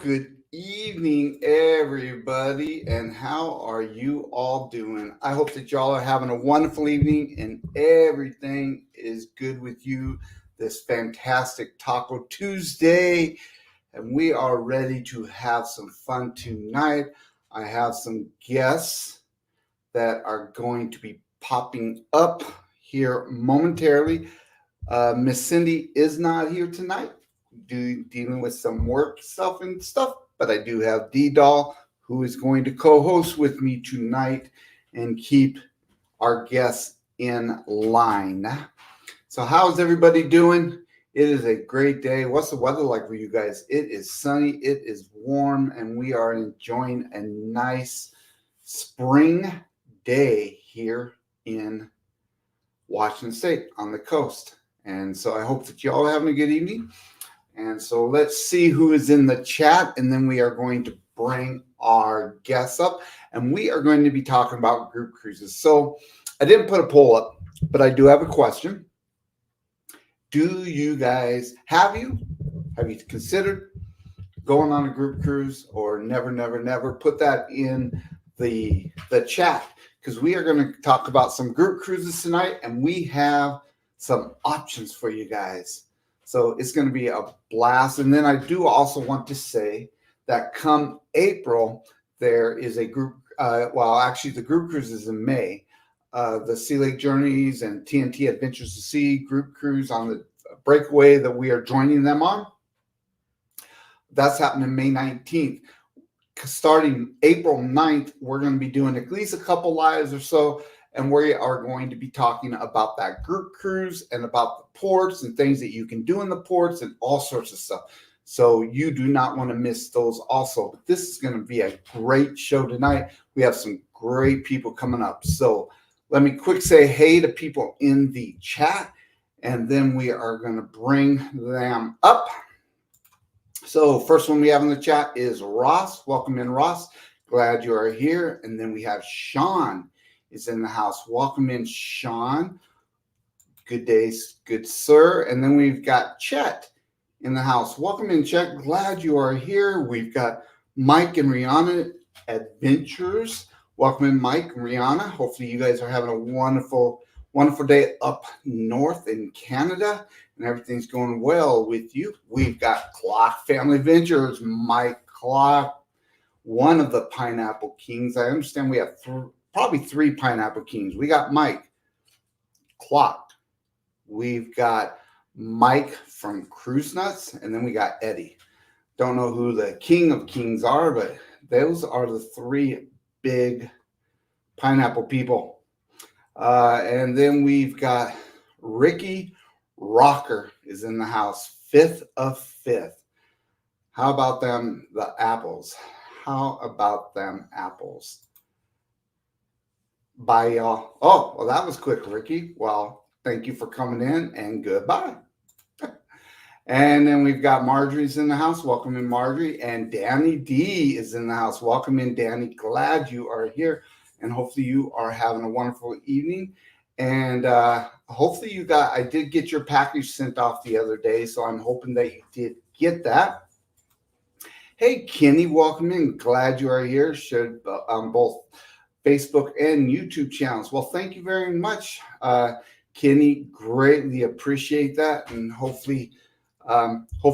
Good evening, everybody, and how are you all doing? I hope that y'all are having a wonderful evening and everything is good with you this fantastic Taco Tuesday. And we are ready to have some fun tonight. I have some guests that are going to be popping up here momentarily. Miss Cindy is not here tonight, dealing with some work stuff and stuff, but I do have D-Doll, who is going to co-host with me tonight and keep our guests in line. So how's everybody doing? It is a great day. What's the weather like for you guys? It is sunny, it is warm, and we are enjoying a nice spring day here in Washington State on the coast. And so I hope that y'all are having a good evening. And so let's see who is in the chat, and then we are going to bring our guests up, and we are going to be talking about group cruises. So I didn't put a poll up, but I do have a question. Do you guys, have you considered going on a group cruise, or never? Put that in the chat, because we are going to talk about some group cruises tonight, and we have some options for you guys. So it's going to be a blast. And then I do also want to say that come April, there is a group, actually the group cruise is in May. The Sea Lake Journeys and TNT Adventures to Sea group cruise on the breakaway that we are joining them on. That's happening May 19th. Starting April 9th, we're going to be doing at least a couple lives or so, and we are going to be talking about that group cruise and about the ports and things that you can do in the ports and all sorts of stuff. So you do not want to miss those also. But this is going to be a great show tonight. We have some great people coming up. So let me quick say hey to people in the chat, and then we are going to bring them up. So first one we have in the chat is Ross. Welcome in, Ross. Glad you are here. And then we have Sean is in the house. Welcome in, Sean. Good day, good sir. And then we've got Chet in the house. Welcome in, Chet. Glad you are here. We've got Mike and Rihanna Adventures. Welcome in, Mike and Rihanna. Hopefully you guys are having a wonderful day up north in Canada, and everything's going well with you. We've got Clock Family Adventures, Mike Clock, one of the Pineapple Kings. I understand we have probably three Pineapple Kings. We got Mike Clock. We've got Mike from Cruise Nuts, and then we got Eddie. Don't know who the King of Kings are, but those are the three big pineapple people. And then we've got Ricky Rocker is in the house. 5th of 5th. How about them, the apples? How about them apples? Bye, y'all. Oh, well, that was quick, Ricky. Well, thank you for coming in, and goodbye. And then we've got Marjorie's in the house. Welcome in, Marjorie. And Danny D is in the house. Welcome in, Danny. Glad you are here. And hopefully you are having a wonderful evening. And hopefully I did get your package sent off the other day, so I'm hoping that you did get that. Hey, Kenny, welcome in. Glad you are here. Shared on both Facebook and YouTube channels. Well, thank you very much, Kenny. Greatly appreciate that. And hopefully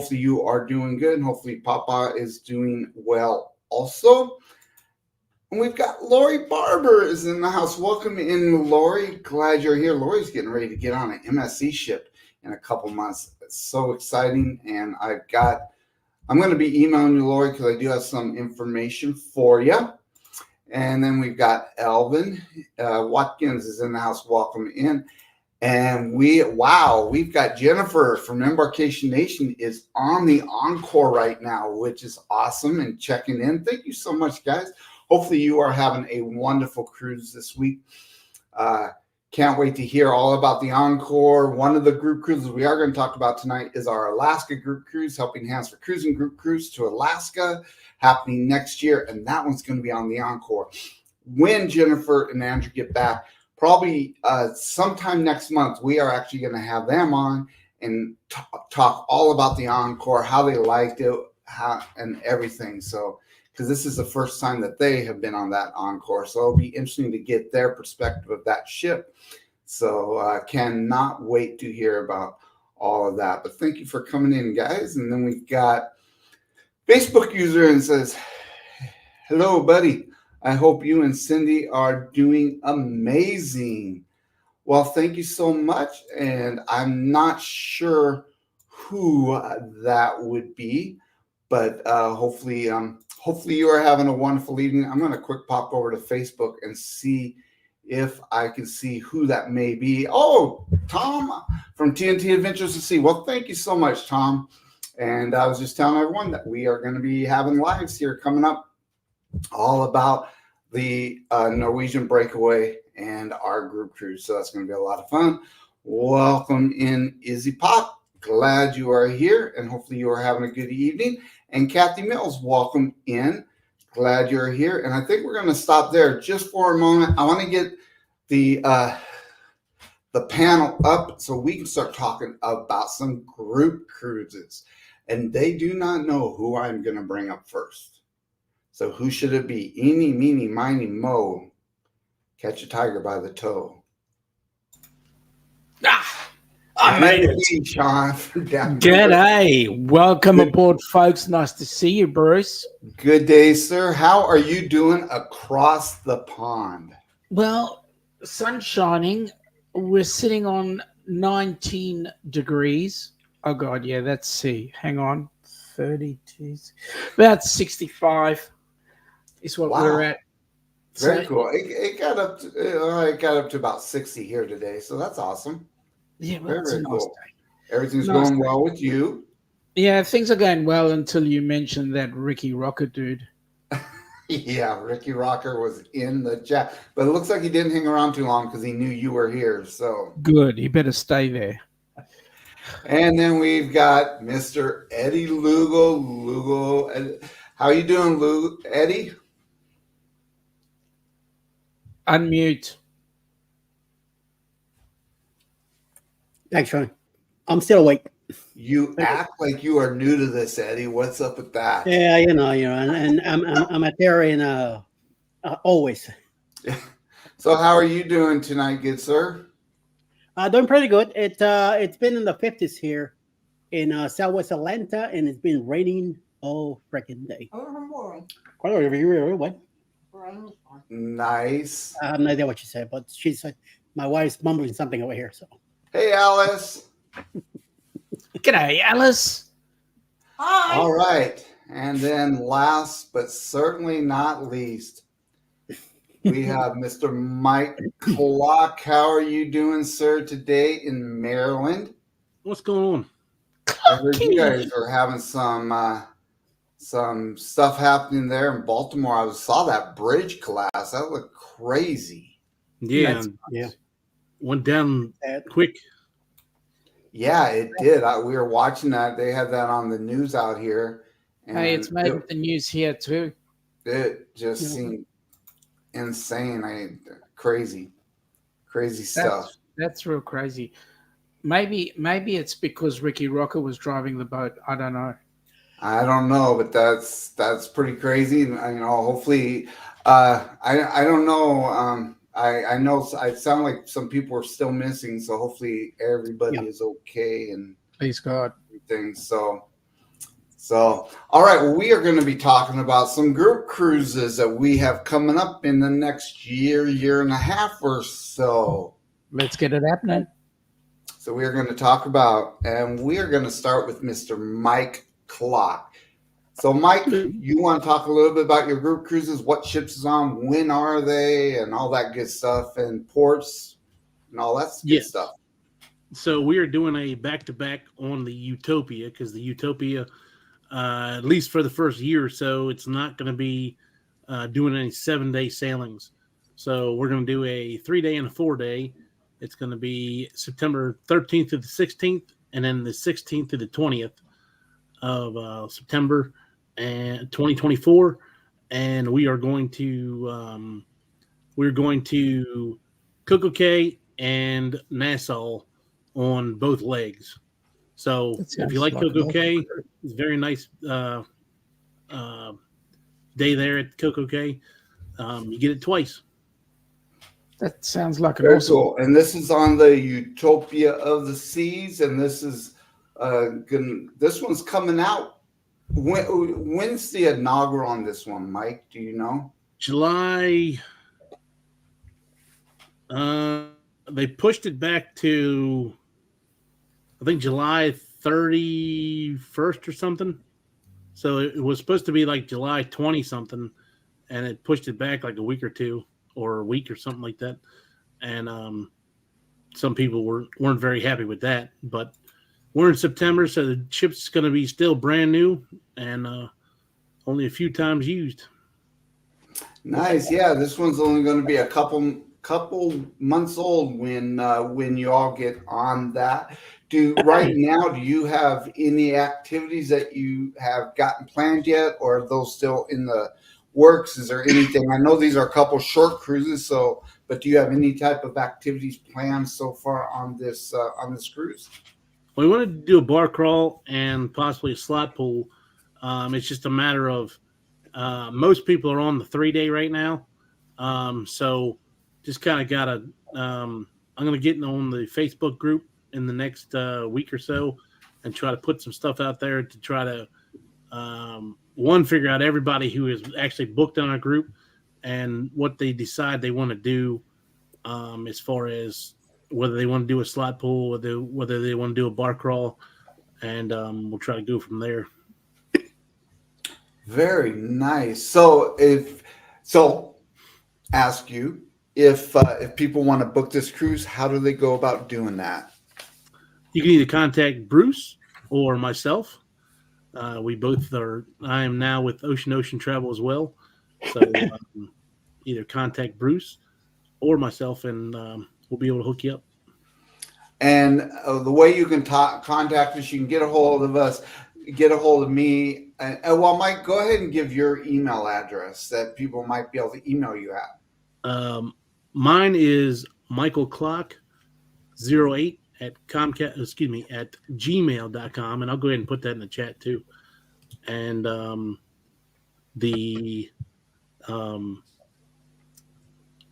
you are doing good. And hopefully Papa is doing well also. And we've got Lori Barber is in the house. Welcome in, Lori. Glad you're here. Lori's getting ready to get on an MSC ship in a couple months. It's so exciting. And I'm going to be emailing you, Lori, because I do have some information for you. And then we've got Elvin Watkins is in the house. Welcome in. And we've got Jennifer from Embarkation Nation is on the Encore right now, which is awesome, and checking in. Thank you so much, guys. Hopefully you are having a wonderful cruise this week. Can't wait to hear all about the Encore. One of the group cruises we are going to talk about tonight is our Alaska group cruise, Helping Hands for Cruising group cruise to Alaska, happening next year. And that one's going to be on the Encore. When Jennifer and Andrew get back, probably sometime next month, we are actually going to have them on and talk all about the Encore, how they liked it, and everything. So, because this is the first time that they have been on that Encore, so it'll be interesting to get their perspective of that ship. So, cannot wait to hear about all of that. But thank you for coming in, guys. And then we've got Facebook user and says, "Hello, buddy. I hope you and Cindy are doing amazing." Well, thank you so much. And I'm not sure who that would be, but hopefully you are having a wonderful evening. I'm going to quick pop over to Facebook and see if I can see who that may be. Oh, Tom from TNT Adventures to Sea. Well, thank you so much, Tom. And I was just telling everyone that we are going to be having lives here coming up all about the Norwegian breakaway and our group cruise. So that's going to be a lot of fun. Welcome in, Izzy Pop. Glad you are here, and hopefully you are having a good evening. And Kathy Mills, welcome in. Glad you're here. And I think we're going to stop there just for a moment. I want to get the panel up so we can start talking about some group cruises. And they do not know who I'm going to bring up first. So who should it be? Eeny, meeny, miny, mo. Catch a tiger by the toe. I made it. Sean. G'day. Welcome aboard, folks. Nice to see you, Bruce. Good day, sir. How are you doing across the pond? Well, sun's shining. We're sitting on 19 degrees. Oh, God, yeah, that's C. Hang on. 32. About 65 is what we're at. Very cool. It got up to about 60 here today, so that's awesome. Yeah, well, very cool. Nice Everything's going well with you. Yeah, things are going well until you mentioned that Ricky Rocker dude. Yeah, Ricky Rocker was in the chat, but it looks like he didn't hang around too long because he knew you were here. So good. He better stay there. And then we've got Mr. Eddie Lugo. How you doing, Eddie? Unmute. Thanks, Sean. I'm still awake. You act like you are new to this, Eddie. What's up with that? Yeah, you know, and I'm a Terran always. So, how are you doing tonight, good sir? Doing pretty good. It's been in the 50s here in Southwest Atlanta, and it's been raining all freaking day. What? Nice. I have no idea what she said, but she said my wife's mumbling something over here. So, hey, Alice. G'day, Alice. Hi. All right, and then last but certainly not least, we have Mr. Mike Clock. How are you doing, sir, today in Maryland? What's going on? I heard you guys are having some stuff happening there in Baltimore. I saw that bridge collapse. That looked crazy. Yeah. Went down quick. Yeah, it did. We were watching that. They had that on the news out here. And hey, it's made the news here too. It just seemed insane. Crazy stuff. That's real crazy. Maybe it's because Ricky Rocker was driving the boat. I don't know. I don't know, but that's pretty crazy. And hopefully, I don't know. I know it sounded like some people are still missing, so hopefully everybody is okay and please God. Everything. So all right. Well, we are going to be talking about some group cruises that we have coming up in the next year and a half or so. Let's get it happening. So we are going to talk about, and we are going to start with Mr. Mike Clock. So, Mike, you want to talk a little bit about your group cruises, what ships is on, when are they, and all that good stuff, and ports, and all that good stuff. So we are doing a back-to-back on the Utopia, because the Utopia, at least for the first year or so, it's not going to be doing any 7-day sailings. So we're going to do a 3-day and a 4-day. It's going to be September 13th to the 16th, and then the 16th to the 20th of September and 2024, and we are going to Coco Cay and Nassau on both legs. So if you like Coco Cay, it's very nice day there at Coco Cay, you get it twice. That sounds like an Very awesome. cool. And this is on the Utopia of the Seas, and this is this one's coming out. When's the inaugural on this one, Mike? Do you know? July. They pushed it back to, I think, July 31st or something. So it was supposed to be like July 20 something, and it pushed it back like a week or two, or a week or something like that. And some people weren't very happy with that. But we're in September, so the ship's going to be still brand new and only a few times used. Nice. Yeah, this one's only going to be a couple months old when you all get on that. Right now, do you have any activities that you have gotten planned yet, or are those still in the works? Is there anything? I know these are a couple short cruises, but do you have any type of activities planned so far on this cruise? We wanted to do a bar crawl and possibly a slot pool. It's just a matter of most people are on the 3-day right now, so just kind of gotta. I'm gonna get on the Facebook group in the next week or so and try to put some stuff out there to try to figure out everybody who is actually booked on our group and what they decide they want to do as far as whether they want to do a slot pool, whether they want to do a bar crawl, and we'll try to go from there. Very nice. So ask you if people want to book this cruise, how do they go about doing that? You can either contact Bruce or myself. We both are. I am now with Ocean Travel as well. So either contact Bruce or myself, and we'll be able to hook you up. And the way you can contact us, you can get a hold of us, get a hold of me. And well, Mike, go ahead and give your email address that people might be able to email you at. Mine is michaelclock08 at gmail.com, and I'll go ahead and put that in the chat too. And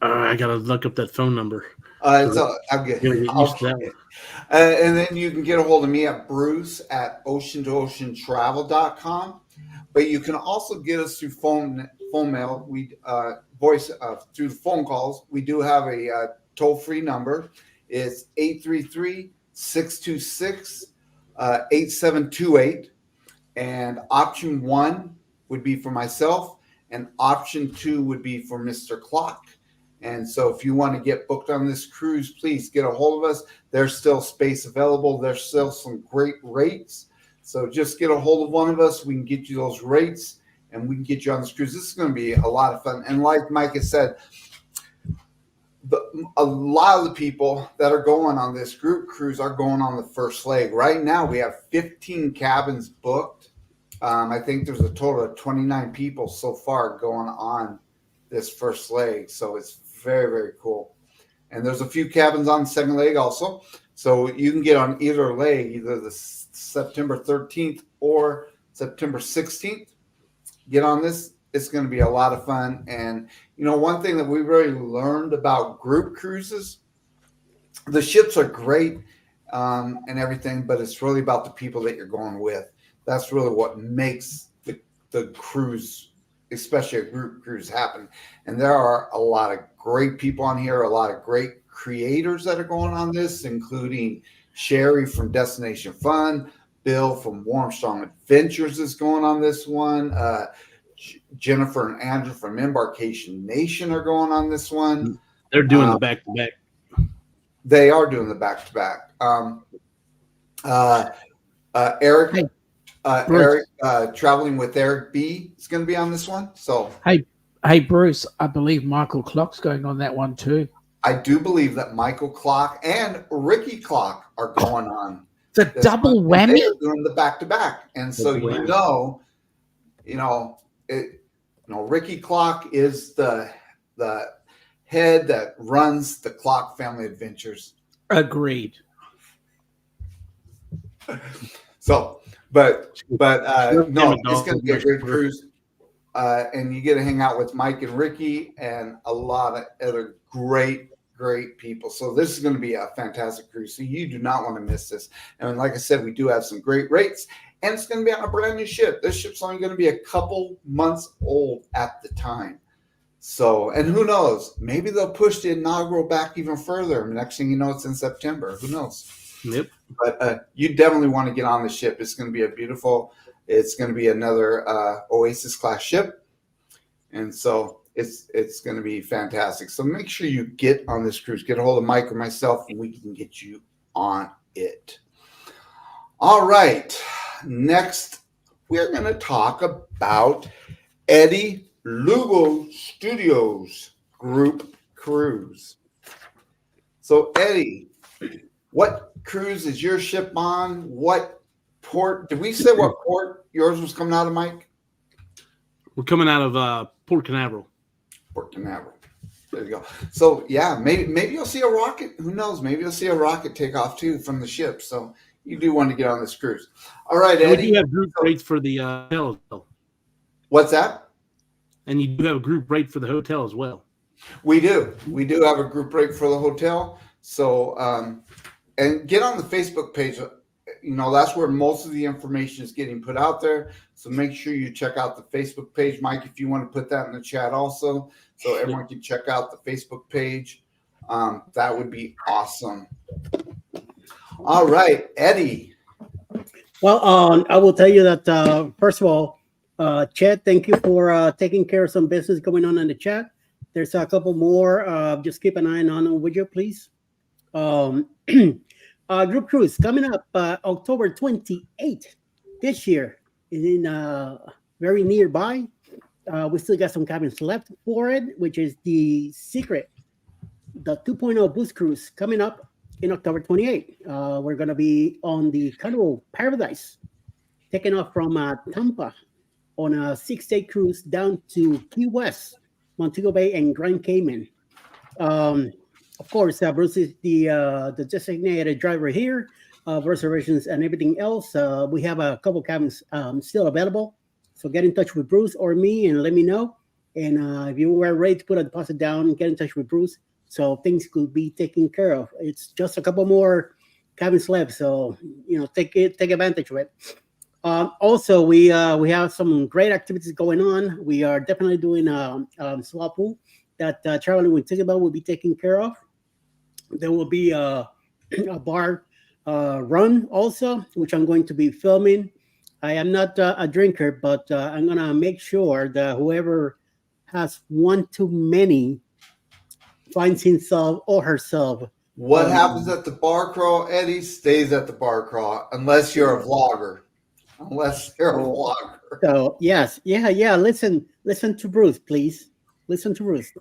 I gotta look up that phone number. I'll get used to that one. And then you can get a hold of me at Bruce at ocean2oceantravel.com. But you can also get us through phone mail. We voice through the phone calls. We do have a toll-free number. It's 833-626-8728. And option 1 would be for myself, and option 2 would be for Mr. Clock. And so if you want to get booked on this cruise, please get a hold of us. There's still space available. There's still some great rates. So just get a hold of one of us. We can get you those rates, and we can get you on this cruise. This is going to be a lot of fun. And like Mike has said, a lot of the people that are going on this group cruise are going on the first leg. Right now, we have 15 cabins booked. I think there's a total of 29 people so far going on this first leg. So it's very, very cool. And there's a few cabins on the second leg also. So you can get on either leg, either the September 13th or September 16th. Get on this. It's going to be a lot of fun. And, you know, one thing that we really learned about group cruises, the ships are great and everything, but it's really about the people that you're going with. That's really what makes the cruise, especially a group cruise, happen. And there are a lot of great people on here, a lot of great creators that are going on this, including Sherry from Destination Fun, Bill from Warm Strong Adventures is going on this one. Jennifer and Andrew from Embarkation Nation are going on this one. They're doing the back-to-back. They are doing the back-to-back. Eric, Eric, traveling with Eric B is going to be on this one. So hey, Bruce, I believe Michael Clock's going on that one too. I do believe that Michael Clock and Ricky Clock are going on. The double whammy. They're doing the back-to-back, and so Ricky Clock is the head that runs the Clock Family Adventures. Agreed. So, but no, it's going to be a great cruise. and you get to hang out with Mike and Ricky and a lot of other great people. So this is going to be a fantastic cruise. So you do not want to miss this. And like I said, we do have some great rates, and it's going to be on a brand new ship. This ship's only going to be a couple months old at the time. So, and who knows, maybe they'll push the inaugural back even further. Next thing you know, it's in September. Who knows? Yep. But you definitely want to get on the ship. It's going to be it's going to be another Oasis class ship. And so it's going to be fantastic. So make sure you get on this cruise. Get a hold of Mike or myself, and we can get you on it. All right. Next, we're going to talk about Eddie Lugo Studios group cruise. So Eddie, what cruise is your ship on? What port? Did we say what port yours was coming out of, Mike? We're coming out of Port Canaveral. Port Canaveral. There you go. So yeah, maybe you'll see a rocket. Who knows? Maybe you'll see a rocket take off too from the ship. So you do want to get on this cruise. All right, Eddie. We do have group rates for the hotel as well. What's that? And you do have a group rate for the hotel as well. We do. We do have a group rate for the hotel. So, and get on the Facebook page. You know, that's where most of the information is getting put out there. So make sure you check out the Facebook page. Mike, if you want to put that in the chat also, so everyone can check out the Facebook page. That would be awesome. All right, Eddie. Well, I will tell you that, first of all, Chet, thank you for taking care of some business going on in the chat. There's a couple more. Just keep an eye on them, would you, please? Group cruise coming up October 28th this year. Is in very nearby. We still got some cabins left for it, which is the Secret, the 2.0 boost cruise coming up in October 28th. We're going to be on the Carnival Paradise, taking off from Tampa on a 6-day cruise down to Key West, Montego Bay, and Grand Cayman. Of course, Bruce is the designated driver here. Reservations and everything else. We have a couple cabins still available. So get in touch with Bruce or me and let me know. And if you were ready to put a deposit down, get in touch with Bruce so things could be taken care of. It's just a couple more cabins left, so take advantage of it. Also, we have some great activities going on. We are definitely doing a swap pool that Traveling with Ticketbell will be taking care of. There will be a bar run also, which I'm going to be filming. I am not a drinker, but I'm going to make sure that whoever has one too many finds himself or herself. What happens at the bar crawl, Eddie, stays at the bar crawl, unless you're a vlogger. So yes, yeah. Listen to Bruce, please. Listen to Bruce.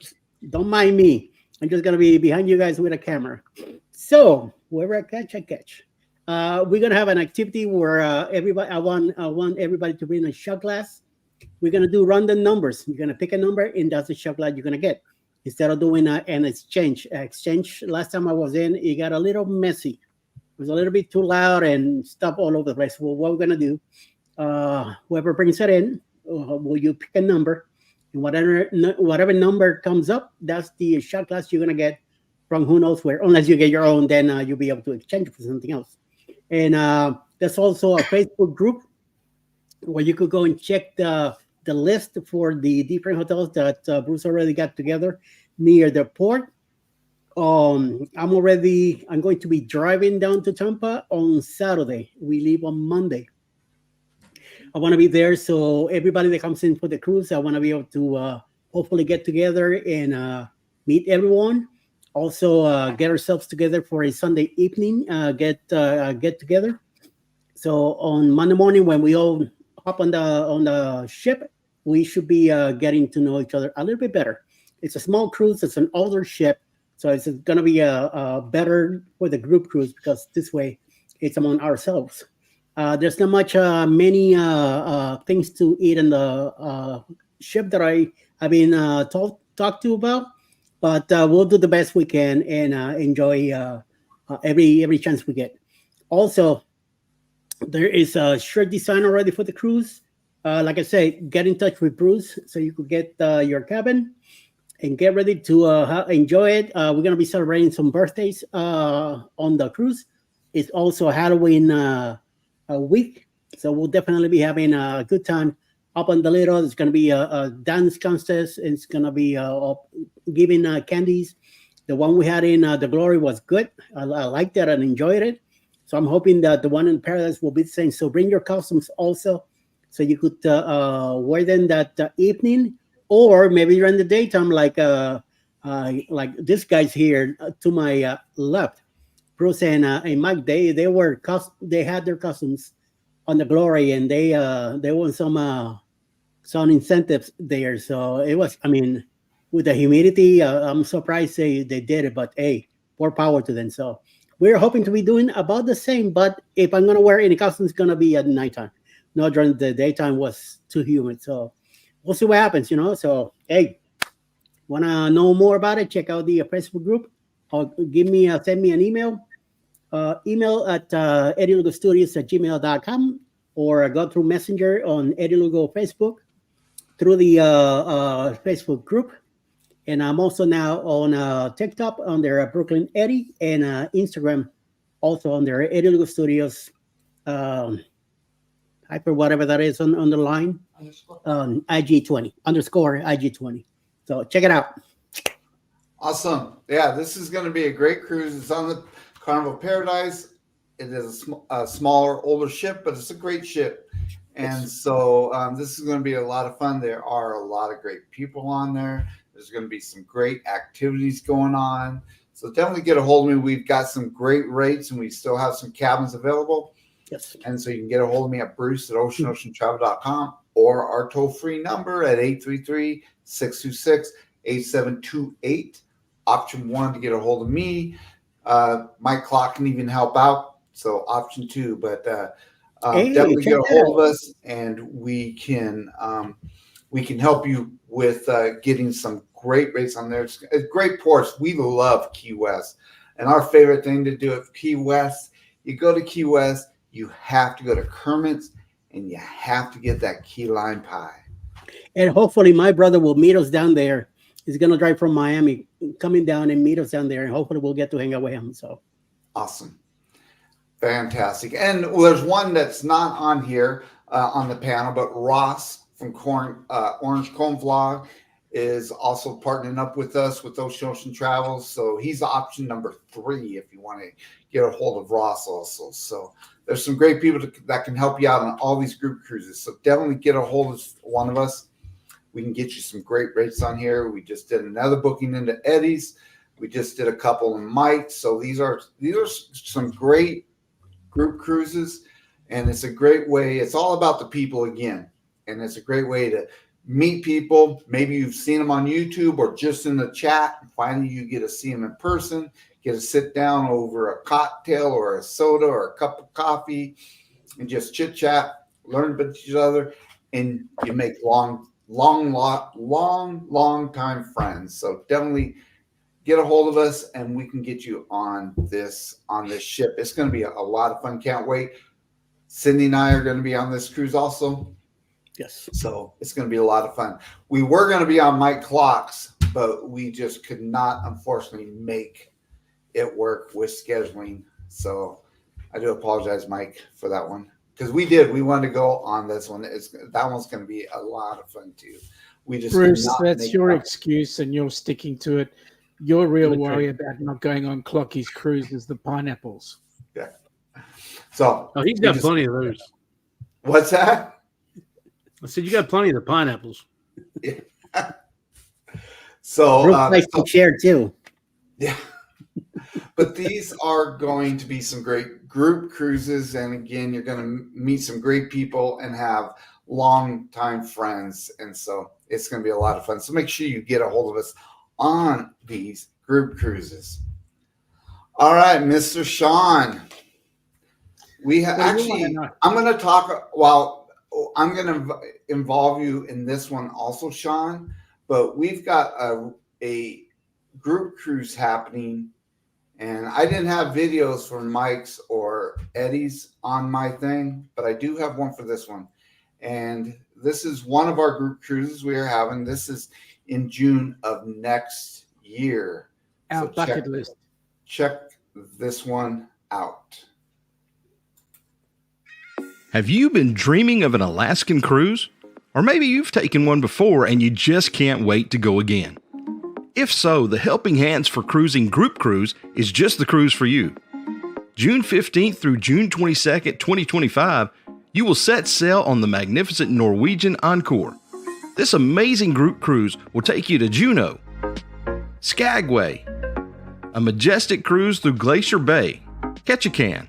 Don't mind me. I'm just gonna be behind you guys with a camera. So wherever I catch. We're gonna have an activity where everybody. I want everybody to bring a shot glass. We're gonna do random numbers. You're gonna pick a number, and that's the shot glass you're gonna get. Instead of doing an exchange. Last time I was in, it got a little messy. It was a little bit too loud and stuff all over the place. Well, what we're gonna do? Whoever brings it in, will you pick a number? And whatever number comes up, that's the shot glass you're gonna get from who knows where. Unless you get your own, then you'll be able to exchange it for something else. And there's also a Facebook group where you could go and check the list for the different hotels that Bruce already got together near the port. I'm going to be driving down to Tampa on Saturday. We leave on Monday. I want to be there, so everybody that comes in for the cruise, I want to be able to hopefully get together and meet everyone. Also, get ourselves together for a Sunday evening get together. So on Monday morning, when we all hop on the ship, we should be getting to know each other a little bit better. It's a small cruise. It's an older ship, so it's going to be better for the group cruise because this way it's among ourselves. There's not much many things to eat in the ship that I've been talked to about, but we'll do the best we can and enjoy every chance we get. Also, there is a shirt design already for the cruise. like I say, get in touch with Bruce so you could get your cabin and get ready to enjoy it. We're gonna be celebrating some birthdays on the cruise. It's also Halloween a week, so we'll definitely be having a good time up on the little. There's gonna be a dance contest. It's gonna be giving candies. The one we had in the Glory was good. I liked it and enjoyed it. So I'm hoping that the one in Paradise will be the same. So bring your costumes also, so you could wear them that evening, or maybe during the daytime, like this guy's here to my left, Bruce and Mike. They had their costumes on the Glory, and they won some incentives there. So it was, I mean, with the humidity, I'm surprised they did it. But hey, more power to them. So we're hoping to be doing about the same. But if I'm gonna wear any costume, it's gonna be at nighttime. No, during the daytime was too humid. So we'll see what happens, you know. So hey, wanna know more about it? Check out the Facebook group, or send me an email. Email at eddielugostudios@gmail.com, or go through Messenger on Eddie Lugo Facebook through the Facebook group. And I'm also now on TikTok under Brooklyn Eddie, and Instagram also under Eddie Lugo Studios. Hyper whatever that is on the line, IG20 underscore IG20. So check it out. Awesome. Yeah, this is going to be a great cruise. It's on the Carnival Paradise. It is a smaller, older ship, but it's a great ship. And so this is going to be a lot of fun. There are a lot of great people on there. There's going to be some great activities going on. So definitely get a hold of me. We've got some great rates, and we still have some cabins available. Yes. And so you can get a hold of me at Bruce at oceanoceantravel.com, or our toll-free number at 833-626-8728. Option 1 to get a hold of me. Mike Clock can even help out. So option 2, but definitely get a hold of us, and we can help you with getting some great rates on there. It's great ports. We love Key West, and our favorite thing to do at Key West, you go to Key West, you have to go to Kermit's, and you have to get that key lime pie. And hopefully my brother will meet us down there. He's going to drive from Miami, coming down and meet us down there, and hopefully we'll get to hang out with him. So awesome. Fantastic. And there's one that's not on here on the panel, but Ross from Orange Cone Vlog is also partnering up with us with Ocean Travels. So he's option number 3 if you want to get a hold of Ross also. So there's some great people that can help you out on all these group cruises. So definitely get a hold of one of us. We can get you some great rates on here. We just did another booking into Eddie's. We just did a couple in Mike's. So these are some great group cruises, and it's a great way. It's all about the people again, and it's a great way to meet people. Maybe you've seen them on YouTube or just in the chat. Finally, you get to see them in person, get to sit down over a cocktail or a soda or a cup of coffee and just chit chat, learn about each other, and you make long time friends. So definitely get a hold of us, and we can get you on this ship. It's going to be a lot of fun. Can't wait. Cindy and I are going to be on this cruise also. Yes. So it's going to be a lot of fun. We were going to be on Mike Clocks, but we just could not, unfortunately, make it work with scheduling. So I do apologize, Mike, for that one. Because we wanted to go on this one. That one's going to be a lot of fun too. We just Bruce, that's your excuse, and you're sticking to it. Your real worry about not going on Clocky's cruise is the pineapples. Yeah. So he's got plenty of those. What's that? I said you got plenty of the pineapples. Yeah. So Bruce likes to share too. Yeah. But these are going to be some great group cruises. And again, you're going to meet some great people and have long-time friends. And so it's going to be a lot of fun. So make sure you get a hold of us on these group cruises. All right, Mr. Sean. We have actually, I'm going to talk, well, I'm going to involve you in this one also, Sean. But we've got a group cruise happening. And I didn't have videos from Mike's or Eddie's on my thing, but I do have one for this one. And this is one of our group cruises we are having. This is in June of next year. Our So bucket list. Check this one out. Have you been dreaming of an Alaskan cruise? Or maybe you've taken one before and you just can't wait to go again. If so, the Helping Hands for Cruising Group Cruise is just the cruise for you. June 15th through June 22nd, 2025, you will set sail on the magnificent Norwegian Encore. This amazing group cruise will take you to Juneau, Skagway, a majestic cruise through Glacier Bay, Ketchikan,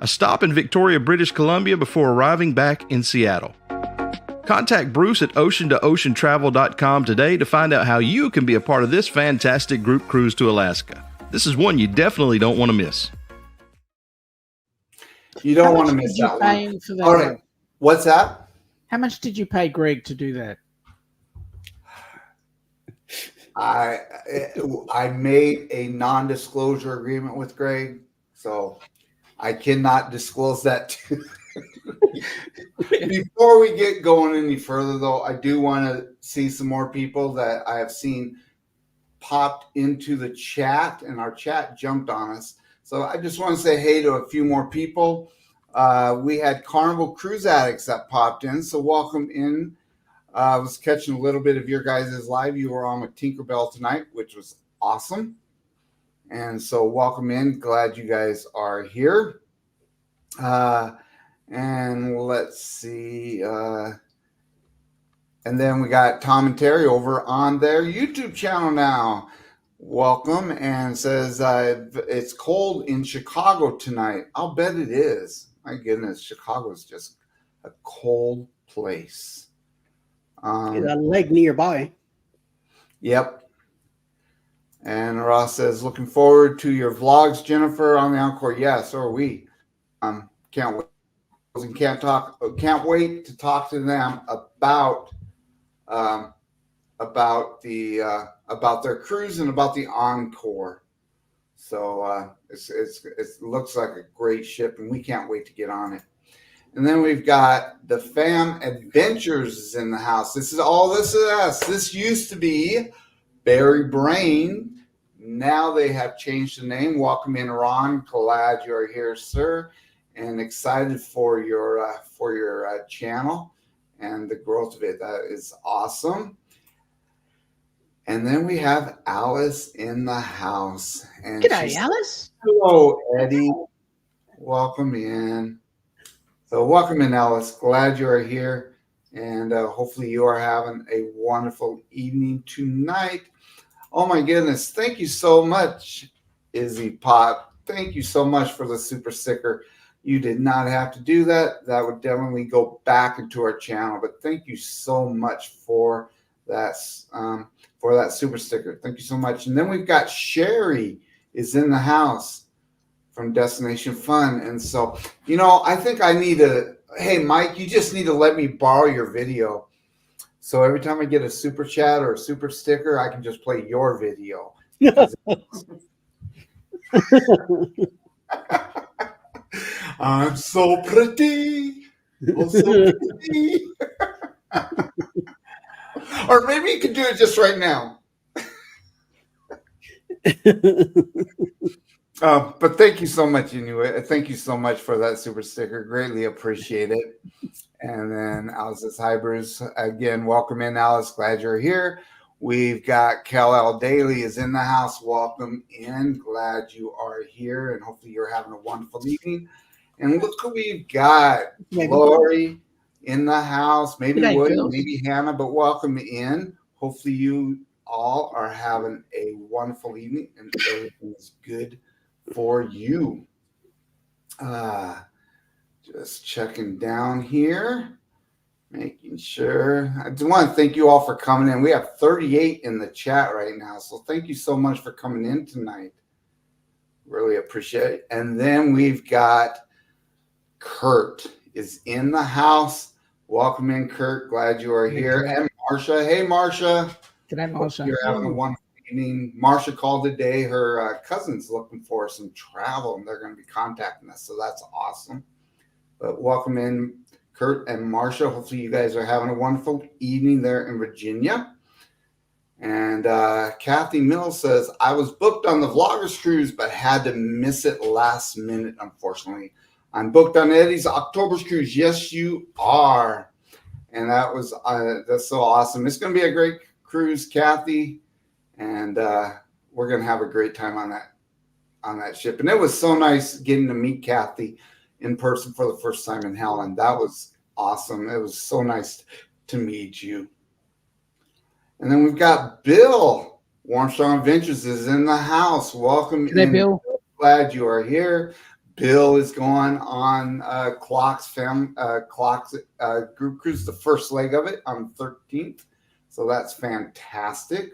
a stop in Victoria, British Columbia before arriving back in Seattle. Contact Bruce at ocean2oceantravel.com today to find out how you can be a part of this fantastic group cruise to Alaska. This is one you definitely don't want to miss. You don't want to miss that one. For that All right. What's that? How much did you pay Greg to do that? I made a non-disclosure agreement with Greg, so I cannot disclose that to Before we get going any further, though, I do want to see some more people that I have seen popped into the chat, and our chat jumped on us. So I just want to say hey to a few more people. We had Carnival Cruise Addicts that popped in, so welcome in. I was catching a little bit of your guys' live. You were on with Tinkerbell tonight, which was awesome. And so welcome in. Glad you guys are here. And let's see. And then we got Tom and Terry over on their YouTube channel now. Welcome, and says it's cold in Chicago tonight. I'll bet it is. My goodness, Chicago is just a cold place. There's a lake nearby. Yep. And Ross says, looking forward to your vlogs, Jennifer, on the Encore. Yeah, so are we. Can't wait. And can't wait to talk to them about their cruise and about the Encore. So it looks like a great ship, and we can't wait to get on it. And then we've got the Fam Adventures in the house. This is us. This used to be Barry Brain. Now they have changed the name. Welcome in, Ron. Glad you're here, sir, and excited for your channel and the growth of it. That is awesome. And then we have Alice in the house. And G'day, Alice. Hello, Eddie. Welcome in. So welcome in, Alice. Glad you are here. And hopefully you are having a wonderful evening tonight. Oh, my goodness. Thank you so much, Izzy Pop. Thank you so much for the super sticker. You did not have to do that. That would definitely go back into our channel. But thank you so much for that super sticker. Thank you so much. And then we've got Sherry is in the house from Destination Fun. And so, I think I need hey, Mike, you just need to let me borrow your video. So every time I get a super chat or a super sticker, I can just play your video. I'm so pretty. I'm so pretty. Or maybe you can do it just right now. But thank you so much, anyway. Thank you so much for that super sticker. Greatly appreciate it. And then Alice says, hi, Bruce. Again, welcome in, Alice. Glad you're here. We've got Kel-L Daly is in the house. Welcome in. Glad you are here. And hopefully you're having a wonderful evening. And look who we've got. Lori in the house. Maybe William, maybe Hannah, but welcome in. Hopefully you all are having a wonderful evening and everything is good for you. Just checking down here, making sure. I just want to thank you all for coming in. We have 38 in the chat right now, so thank you so much for coming in tonight. Really appreciate it. And then we've got Kurt is in the house. Welcome in, Kurt. Glad you are here. And Marsha. Hey, Marsha. G'day, Marsha. You're having a wonderful evening. Marsha called today. Her cousin's looking for some travel, and they're going to be contacting us, so that's awesome. But welcome in, Kurt and Marsha. Hopefully you guys are having a wonderful evening there in Virginia. And Kathy Mills says, I was booked on the Vloggers Cruise, but had to miss it last minute, unfortunately. I'm booked on Eddie's October's Cruise. Yes, you are. And that's so awesome. It's going to be a great cruise, Kathy. And we're going to have a great time on that ship. And it was so nice getting to meet Kathy in person for the first time in Helen. That was awesome. It was so nice to meet you. And then we've got Bill. Warmstrong Adventures is in the house. Welcome in. Bill. Glad you are here. Bill is going on Clock's group cruise, the first leg of it on the 13th. So that's fantastic.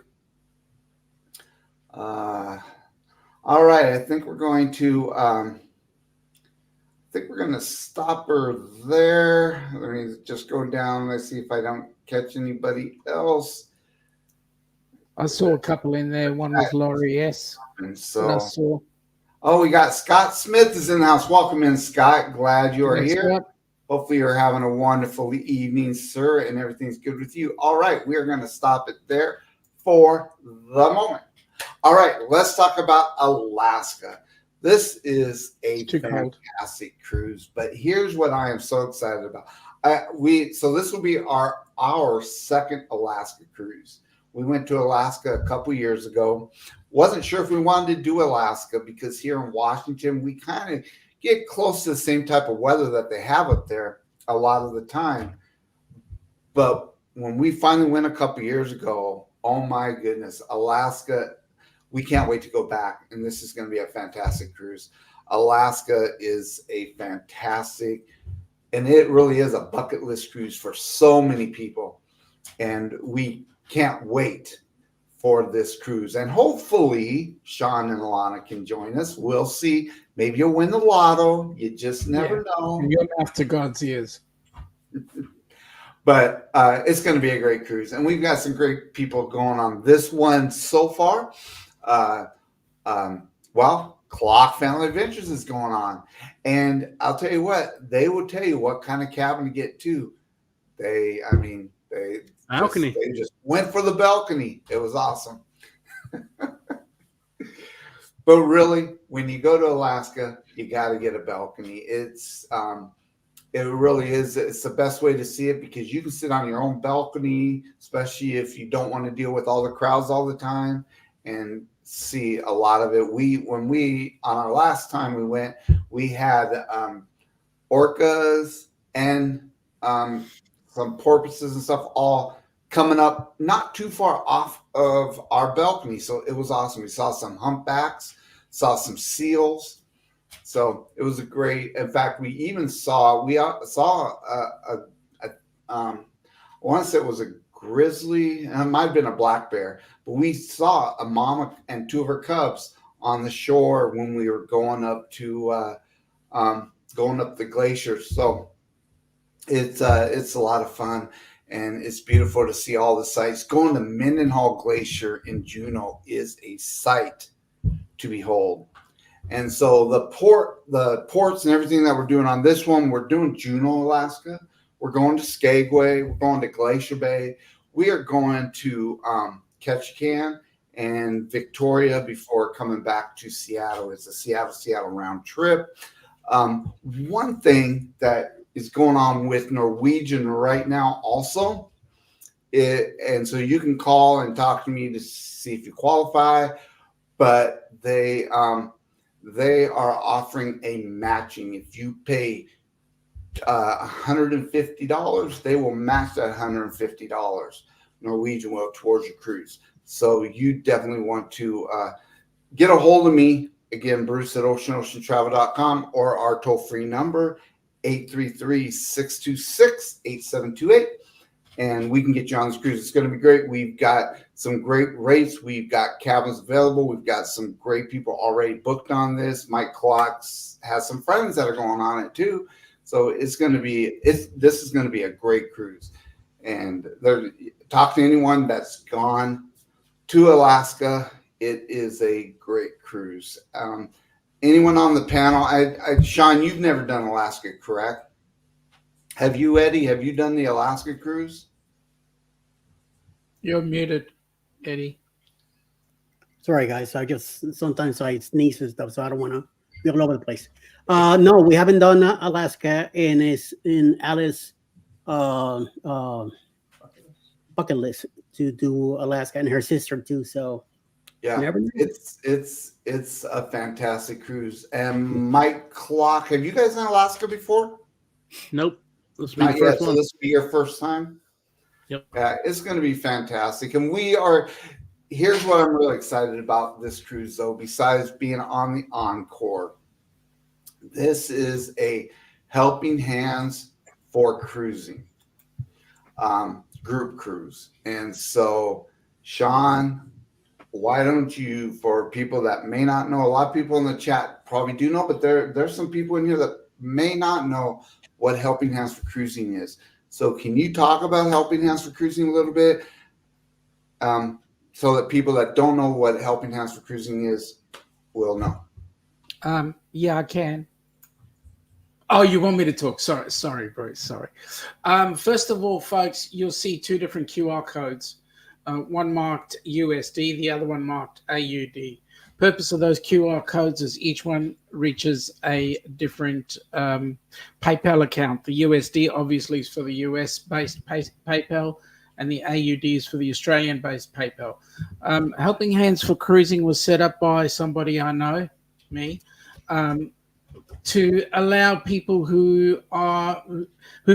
All right, I think we're going to stop her there. Let me just go down. Let's see if I don't catch anybody else. I saw a couple in there. One was Laurie S. And that so, I saw. we got Scott Smith is in the house. Welcome in, Scott. Glad you are Thanks, here. Scott. Hopefully you're having a wonderful evening, sir, and everything's good with you. All right, we are going to stop it there for the moment. All right, let's talk about Alaska. This is a fantastic cruise, but here's what I am so excited about. So this will be our second Alaska cruise. We went to Alaska a couple years ago. Wasn't sure if we wanted to do Alaska because here in Washington, we kind of get close to the same type of weather that they have up there a lot of the time. But when we finally went a couple years ago, oh my goodness, Alaska, we can't wait to go back. And this is going to be a fantastic cruise. Alaska is a fantastic, and it really is a bucket list cruise for so many people. And we can't wait for this cruise. And hopefully Sean and Alana can join us. We'll see. Maybe you'll win the lotto. You just never know. And you're after God's ears. But it's going to be a great cruise. And we've got some great people going on this one so far. Clock Family Adventures is going on. And I'll tell you what, they will tell you what kind of cabin to get to. They just went for the balcony. It was awesome. But really, when you go to Alaska, you got to get a balcony. It really is. It's the best way to see it because you can sit on your own balcony, especially if you don't want to deal with all the crowds all the time, and see a lot of it. On our last time we went, we had orcas and some porpoises and stuff all coming up not too far off of our balcony. So it was awesome. We saw some humpbacks, saw some seals. So it was a great, in fact, we even saw, I want to say it was a grizzly, and it might have been a black bear, but we saw a mama and two of her cubs on the shore when we were going up the glacier. So it's a lot of fun, and it's beautiful to see all the sights. Going to Mendenhall Glacier in Juneau is a sight to behold. And so the ports and everything that we're doing on this one, we're doing Juneau, Alaska. We're going to Skagway. We're going to Glacier Bay. We are going to Ketchikan and Victoria before coming back to Seattle. It's a Seattle round trip. One thing that is going on with Norwegian right now also, and so you can call and talk to me to see if you qualify, but they are offering a matching. If you pay $150, they will match that $150. Norwegian will towards your cruise. So you definitely want to get a hold of me. Again, Bruce at oceanoceantravel.com or our toll-free number, 833-626-8728. And we can get you on this cruise. It's going to be great. We've got some great rates. We've got cabins available. We've got some great people already booked on this. Mike Clocks has some friends that are going on it too. So this is going to be a great cruise. And talk to anyone that's gone to Alaska. It is a great cruise. Anyone on the panel? Sean, you've never done Alaska, correct? Have you, Eddie? Have you done the Alaska cruise? You're muted, Eddie. Sorry, guys. I just sometimes I sneeze and stuff, so I don't want to be all over the place. No, we haven't done Alaska, and it's in Alice's bucket list to do Alaska, and her sister too. So Yeah, never know. it's a fantastic cruise. And Mike Clock, have you guys done Alaska before? Nope. This will be Not the yet. first So one. this will be your first time. Yep. Yeah, it's going to be fantastic. And here's what I'm really excited about this cruise, though, besides being on the Encore. This is a helping hands for cruising group cruise. And so, Sean, why don't you, for people that may not know, a lot of people in the chat probably do know, but there's some people in here that may not know what Helping Hands for Cruising is. So can you talk about Helping Hands for Cruising a little bit, so that people that don't know what Helping Hands for Cruising is will know? Yeah, I can. Oh, you want me to talk? Sorry, Bruce. Sorry. First of all, folks, you'll see two different QR codes. One marked USD, the other one marked AUD. Purpose of those QR codes is each one reaches a different PayPal account. The USD obviously is for the US-based PayPal, and the AUD is for the Australian-based PayPal. Helping Hands for Cruising was set up by somebody I know, me, to allow people who've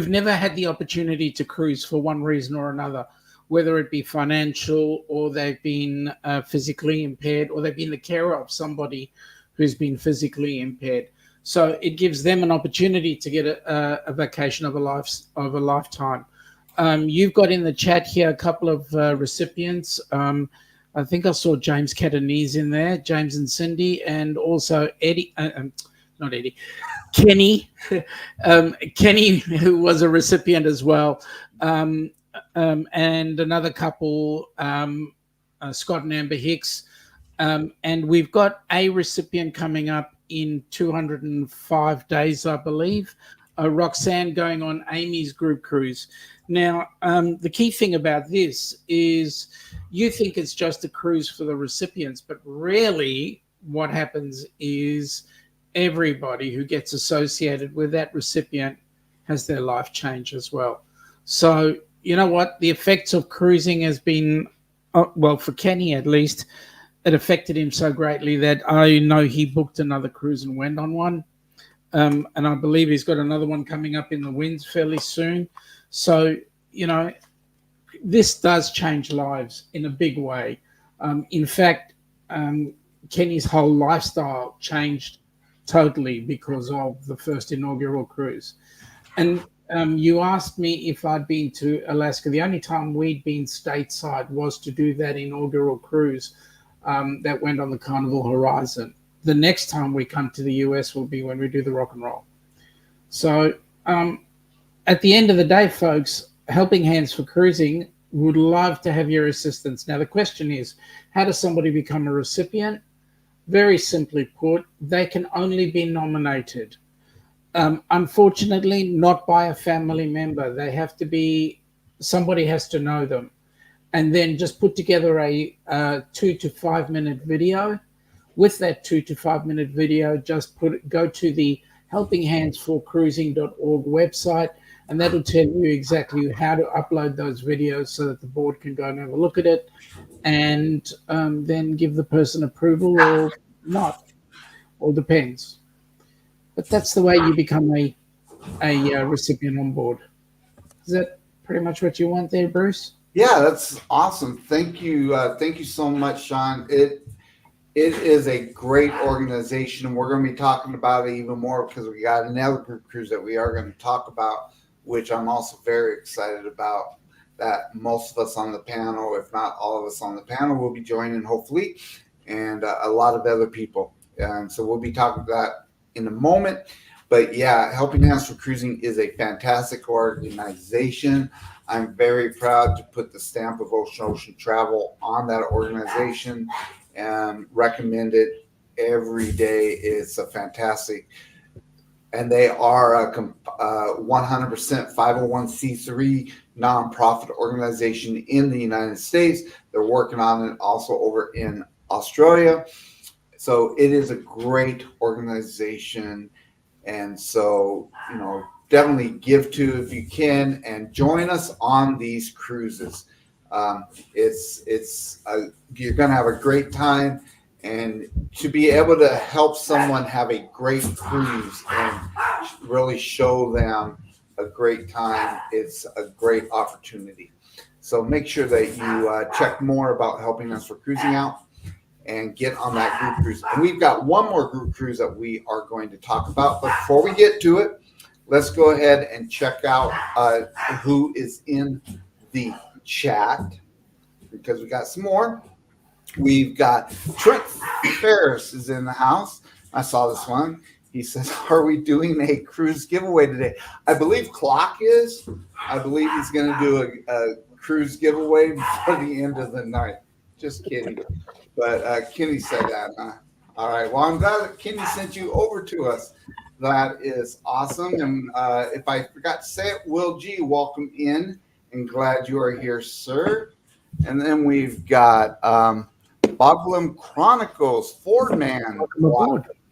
never had the opportunity to cruise for one reason or another, whether it be financial, or they've been physically impaired, or they've been the carer of somebody who's been physically impaired. So it gives them an opportunity to get a vacation of a lifetime. You've got in the chat here a couple of recipients. I think I saw James Catanese in there, James and Cindy, and also Eddie. Not Eddie, Kenny. Kenny, who was a recipient as well. And another couple, Scott and Amber Hicks. And we've got a recipient coming up in 205 days, I believe. Roxanne going on Amy's group cruise. Now, the key thing about this is you think it's just a cruise for the recipients, but really what happens is everybody who gets associated with that recipient has their life change as well. So, you know what? The effects of cruising has been, well, for Kenny at least, it affected him so greatly that I know he booked another cruise and went on one. And I believe he's got another one coming up in the winds fairly soon. So, you know, this does change lives in a big way. In fact, Kenny's whole lifestyle changed totally because of the first inaugural cruise. And you asked me if I'd been to Alaska. The only time we'd been stateside was to do that inaugural cruise that went on the Carnival Horizon. The next time we come to the US will be when we do the rock and roll. So at the end of the day, folks, Helping Hands for Cruising would love to have your assistance. Now, the question is, how does somebody become a recipient? Very simply put, they can only be nominated. Unfortunately, not by a family member. They have to be, somebody has to know them. And then just put together a 2 to 5 minute video. With that 2 to 5 minute video, just go to the helpinghandsforcruising.org website, and that'll tell you exactly how to upload those videos so that the board can go and have a look at it, and then give the person approval or not, or depends. But that's the way you become a recipient on board. Is that pretty much what you want there, Bruce? Yeah, that's awesome. Thank you so much, Sean. It is a great organization. We're going to be talking about it even more because we got another group cruise that we are going to talk about, which I'm also very excited about. That most of us on the panel, if not all of us on the panel, will be joining hopefully, and a lot of other people. And so we'll be talking about that in a moment. But yeah, Helping Hands for Cruising is a fantastic organization. I'm very proud to put the stamp of Ocean Travel on that organization and recommend it every day. It's a fantastic and they are a 100% 501c3 nonprofit organization in the United States. They're working on it also over in Australia. So it is a great organization. And so, definitely give to if you can and join us on these cruises. You're going to have a great time, and to be able to help someone have a great cruise and really show them a great time, it's a great opportunity. So make sure that you check more about helping us for cruising out and get on that group cruise. And we've got one more group cruise that we are going to talk about. But before we get to it, let's go ahead and check out who is in the chat, because we got some more. We've got Trent Ferris is in the house. I saw this one. He says, are we doing a cruise giveaway today? I believe Clock is. I believe he's going to do a cruise giveaway before the end of the night. Just kidding. But Kenny said that. All right. Well, I'm glad that Kenny sent you over to us. That is awesome. And if I forgot to say it, Will G, welcome in, and glad you are here, sir. And then we've got Boglum Chronicles, Ford Man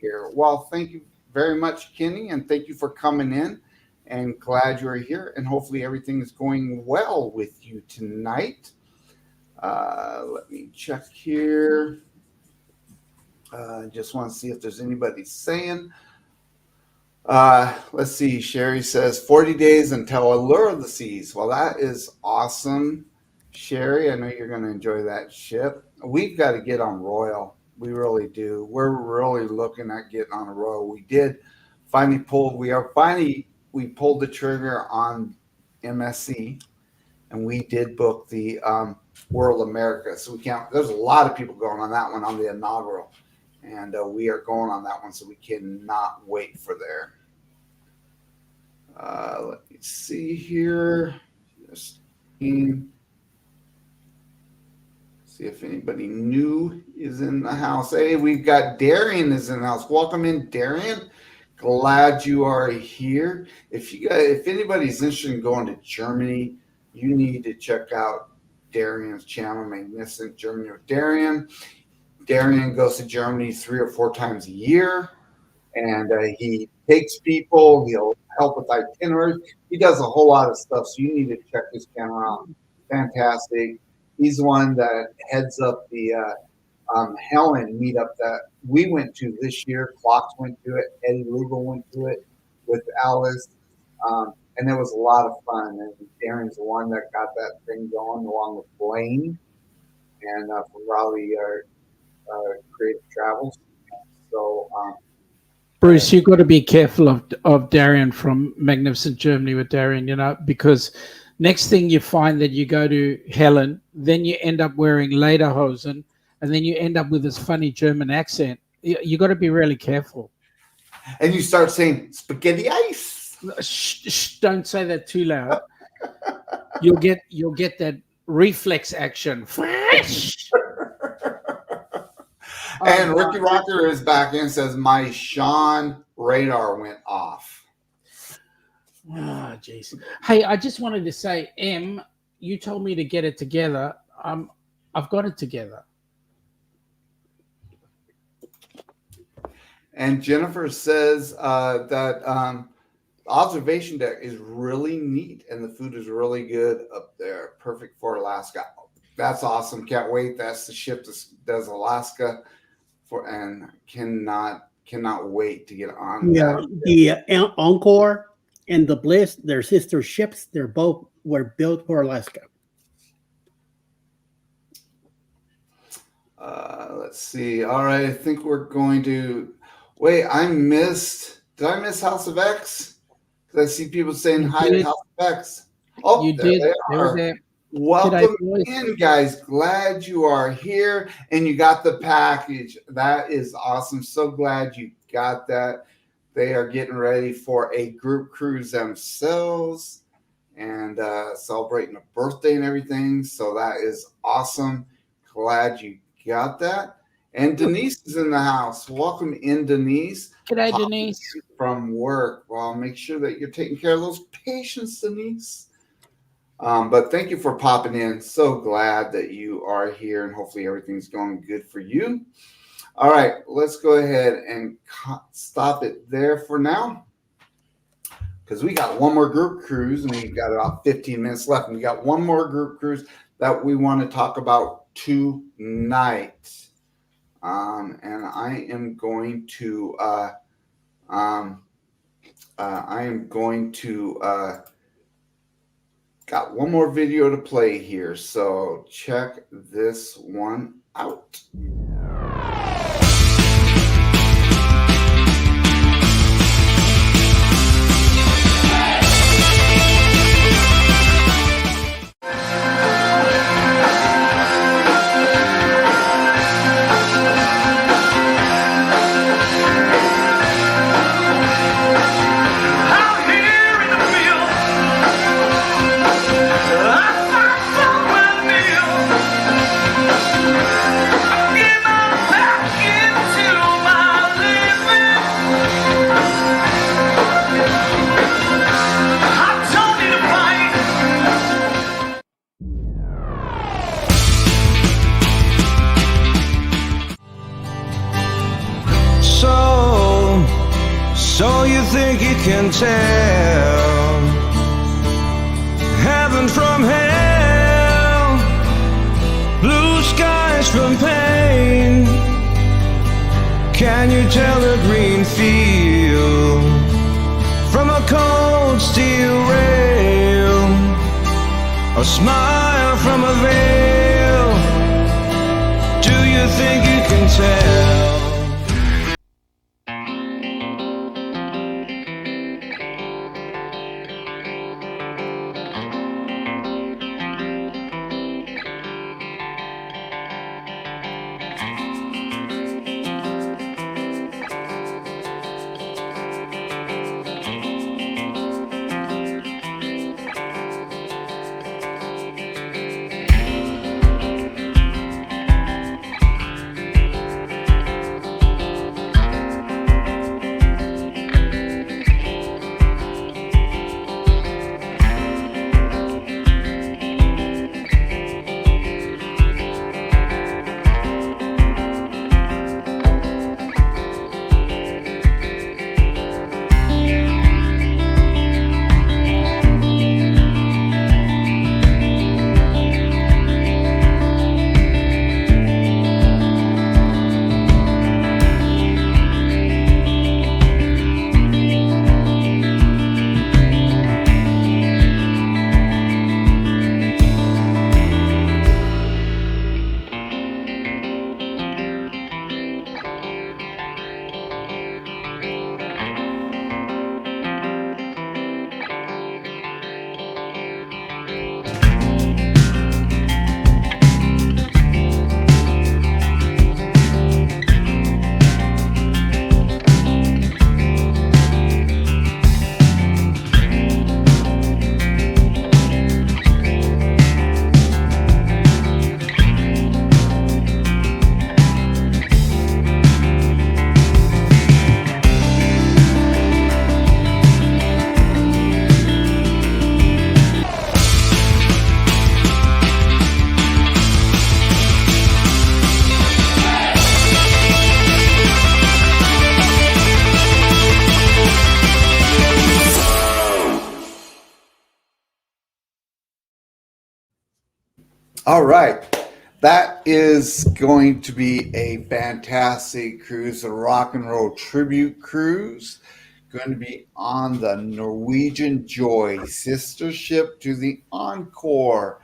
here. Well, thank you very much, Kenny, and thank you for coming in, and glad you're here, and hopefully everything is going well with you tonight. Let me check here. Just want to see if there's anybody saying. Let's see. Sherry says 40 days until Allure of the Seas. Well, that is awesome, Sherry. I know you're going to enjoy that ship. We've got to get on Royal. We really do. We're really looking at getting on a Royal. We did finally pull. We pulled the trigger on MSC, and we did book the World America. So we can't. There's a lot of people going on that one on the inaugural. And we are going on that one, so we cannot wait for there. Let me see here. Just see if anybody new is in the house. Hey, we've got Darian is in the house. Welcome in, Darian. Glad you are here. If anybody's interested in going to Germany, you need to check out Darian's channel, Magnificent Germany with Darian. Darian goes to Germany 3 or 4 times a year, and he takes people. He'll help with itineraries. He does a whole lot of stuff, so you need to check his channel out. Fantastic. He's the one that heads up the Helen meetup that we went to this year. Clocks went to it. Eddie Lugo went to it with Alice, and it was a lot of fun. And Darian's the one that got that thing going, along with Blaine and from Raleigh Creative Travels. So Bruce, you've got to be careful of Darian from Magnificent Germany with Darian, because next thing you find that you go to Helen, then you end up wearing lederhosen, and then you end up with this funny German accent. You got to be really careful. And you start saying spaghetti ice. Shh, don't say that too loud. You'll get that reflex action. And Ricky Rocker is back in and says, my Sean radar went off. Oh, jeez. Hey, I just wanted to say, Em, you told me to get it together. I've got it together. And Jennifer says that observation deck is really neat, and the food is really good up there. Perfect for Alaska. That's awesome. Can't wait. That's the ship that does Alaska. And cannot wait to get on. Yeah, the Encore and the Bliss, they're sister ships. They're both were built for Alaska. Let's see. All right, I think we're going to wait. Did I miss House of X? Because I see people saying hi to House of X. Oh, you there did. they are. Welcome in, guys. Glad you are here and you got the package. That is awesome. So glad you got that. They are getting ready for a group cruise themselves and celebrating a birthday and everything. So that is awesome. Glad you got that. And Denise is in the house. Welcome in, Denise. G'day, Popping Denise. in from work. Well, make sure that you're taking care of those patients, Denise. But thank you for popping in. So glad that you are here, and hopefully everything's going good for you. All right, let's go ahead and stop it there for now, because we got one more group cruise, and we've got about 15 minutes left. And we got one more group cruise that we want to talk about tonight. And I am going to got one more video to play here, so check this one out. So you think you can tell heaven from hell, blue skies from pain? Can you tell the green field from a cold steel rail, a smile from a veil? Do you think you can tell? All right. That is going to be a fantastic cruise, a rock and roll tribute cruise. Going to be on the Norwegian Joy, sister ship to the Encore.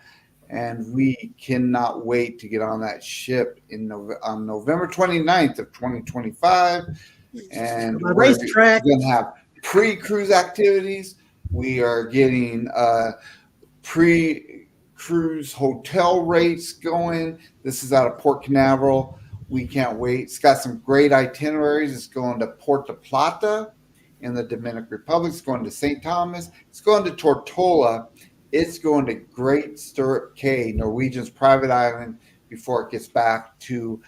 And we cannot wait to get on that ship on November 29th of 2025. And The we're racetrack. going to have pre-cruise activities. We are getting pre-cruise hotel rates going. This is out of Port Canaveral. We can't wait. It's got some great itineraries. It's going to Puerto Plata in the Dominican Republic. It's going to St. Thomas. It's going to Tortola. It's going to Great Stirrup Cay, Norwegian's private island, before it gets back to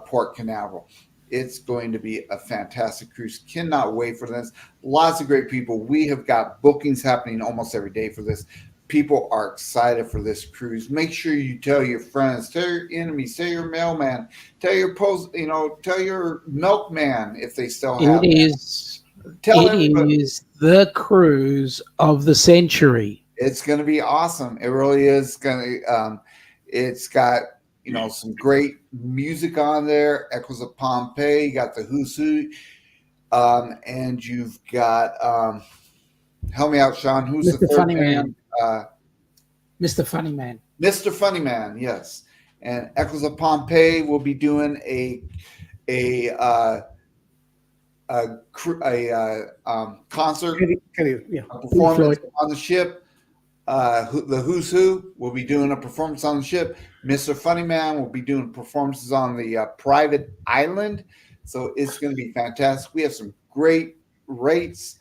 Port Canaveral. It's going to be a fantastic cruise. Cannot wait for this. Lots of great people. We have got bookings happening almost every day for this. People are excited for this cruise. Make sure you tell your friends, tell your enemies, tell your mailman, tell your tell your milkman if they still have It that. is. Tell It everybody. is the cruise of the century. It's going to be awesome. It really is going to. It's got some great music on there. Echoes of Pompeii. You got the Who's Who, and you've got. Help me out, Sean. Who's the Mr. third Funny band? Man. Mr. Funny Man. Mr. Funny Man. Yes, and Echoes of Pompeii will be doing a concert, Yeah. a performance on the ship. The Who's Who will be doing a performance on the ship. Mr. Funny Man will be doing performances on the private island. So it's going to be fantastic. We have some great rates.